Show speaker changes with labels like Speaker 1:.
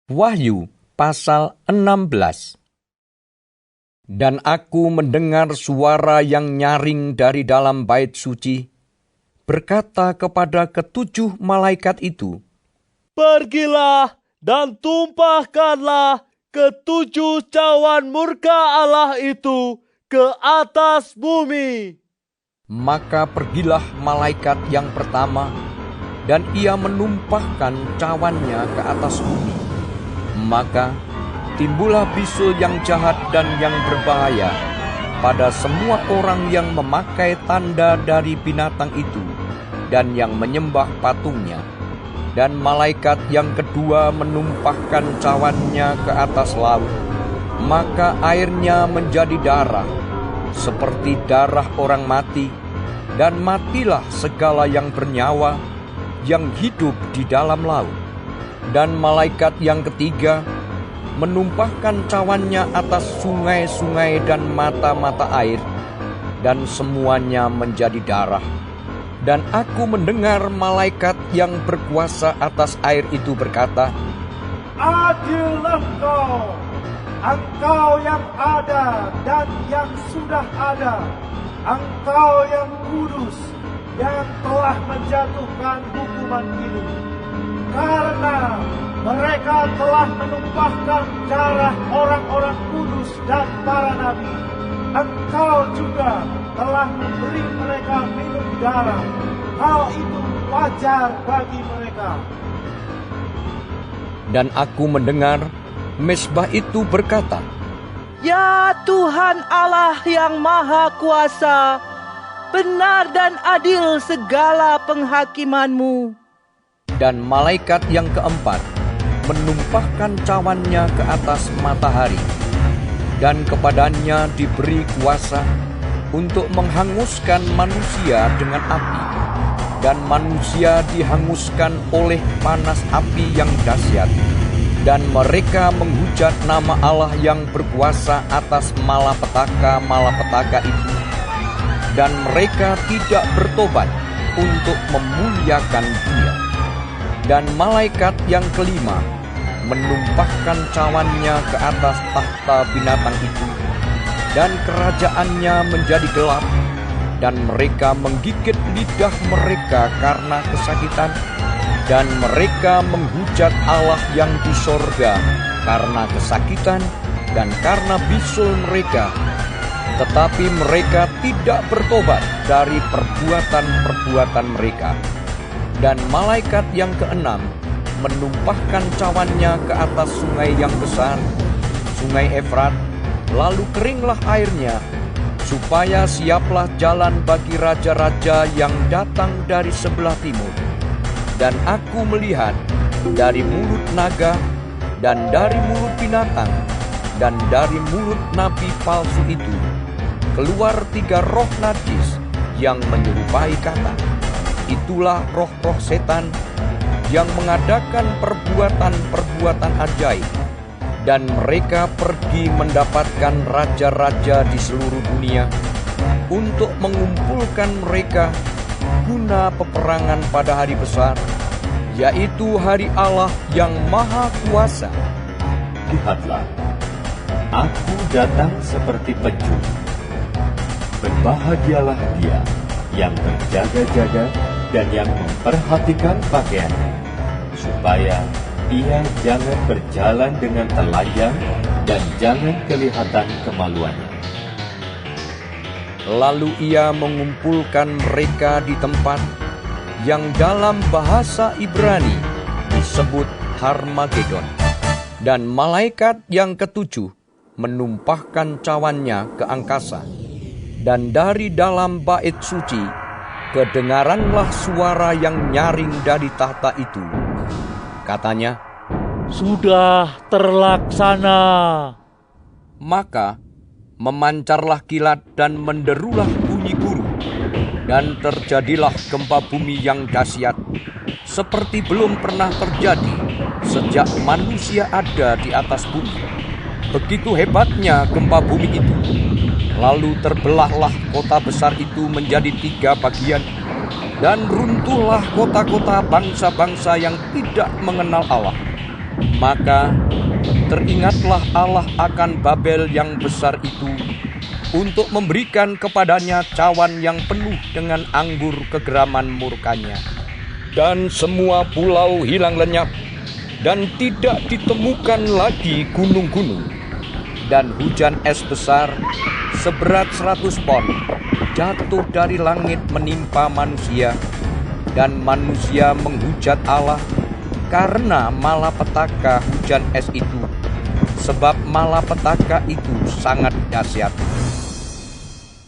Speaker 1: Wahyu pasal 16. Dan aku mendengar suara yang nyaring dari dalam bait suci, berkata kepada ketujuh malaikat itu,
Speaker 2: "Pergilah dan tumpahkanlah ketujuh cawan murka Allah itu ke atas bumi."
Speaker 1: Maka pergilah malaikat yang pertama, dan ia menumpahkan cawannya ke atas bumi. Maka timbullah bisul yang jahat dan yang berbahaya pada semua orang yang memakai tanda dari binatang itu dan yang menyembah patungnya. Dan malaikat yang kedua menumpahkan cawannya ke atas laut, maka airnya menjadi darah, seperti darah orang mati, dan matilah segala yang bernyawa yang hidup di dalam laut. Dan malaikat yang ketiga menumpahkan cawannya atas sungai-sungai dan mata-mata air, dan semuanya menjadi darah. Dan aku mendengar malaikat yang berkuasa atas air itu berkata,
Speaker 3: "Adillah engkau yang ada dan yang sudah ada, engkau yang kudus, yang telah menjatuhkan hukuman ini. Karena mereka telah menumpahkan darah orang-orang kudus dan para nabi, engkau juga telah memberi mereka minum darah. Hal itu wajar bagi mereka."
Speaker 1: Dan aku mendengar mezbah itu berkata,
Speaker 4: "Ya Tuhan Allah yang Maha Kuasa, benar dan adil segala penghakiman-Mu."
Speaker 1: Dan malaikat yang keempat menumpahkan cawannya ke atas matahari, dan kepadanya diberi kuasa untuk menghanguskan manusia dengan api, dan manusia dihanguskan oleh panas api yang dahsyat. Dan mereka menghujat nama Allah yang berkuasa atas malapetaka-malapetaka itu, dan mereka tidak bertobat untuk memuliakan Dia. Dan malaikat yang kelima menumpahkan cawannya ke atas tahta binatang itu, dan kerajaannya menjadi gelap, dan mereka menggigit lidah mereka karena kesakitan, dan mereka menghujat Allah yang di sorga karena kesakitan dan karena bisul mereka. Tetapi mereka tidak bertobat dari perbuatan-perbuatan mereka. Dan malaikat yang keenam menumpahkan cawannya ke atas sungai yang besar, sungai Efrat, lalu keringlah airnya, supaya siaplah jalan bagi raja-raja yang datang dari sebelah timur. Dan aku melihat dari mulut naga, dan dari mulut binatang, dan dari mulut nabi palsu itu, keluar 3 roh najis yang menyerupai kata. Itulah roh-roh setan yang mengadakan perbuatan-perbuatan ajaib, dan mereka pergi mendapatkan raja-raja di seluruh dunia untuk mengumpulkan mereka guna peperangan pada hari besar, yaitu hari Allah yang Maha Kuasa.
Speaker 5: Lihatlah, aku datang seperti pencuri. Berbahagialah dia yang berjaga-jaga dan yang memperhatikan pakaiannya, supaya ia jangan berjalan dengan telanjang dan jangan kelihatan kemaluannya.
Speaker 1: Lalu ia mengumpulkan mereka di tempat yang dalam bahasa Ibrani disebut Harmagedon. Dan malaikat yang ketujuh menumpahkan cawannya ke angkasa. Dan dari dalam bait suci kedengaranlah suara yang nyaring dari tahta itu. Katanya,
Speaker 2: "Sudah terlaksana."
Speaker 1: Maka memancarlah kilat dan menderulah bunyi guru, dan terjadilah gempa bumi yang dahsyat, seperti belum pernah terjadi sejak manusia ada di atas bumi. Begitu hebatnya gempa bumi itu. Lalu terbelahlah kota besar itu menjadi 3 bagian, dan runtuhlah kota-kota bangsa-bangsa yang tidak mengenal Allah. Maka teringatlah Allah akan Babel yang besar itu untuk memberikan kepadanya cawan yang penuh dengan anggur kegeraman murkanya. Dan semua pulau hilang lenyap, dan tidak ditemukan lagi gunung-gunung. Dan hujan es besar seberat 100 pon jatuh dari langit menimpa manusia, dan manusia menghujat Allah karena malapetaka hujan es itu, sebab malapetaka itu sangat dahsyat.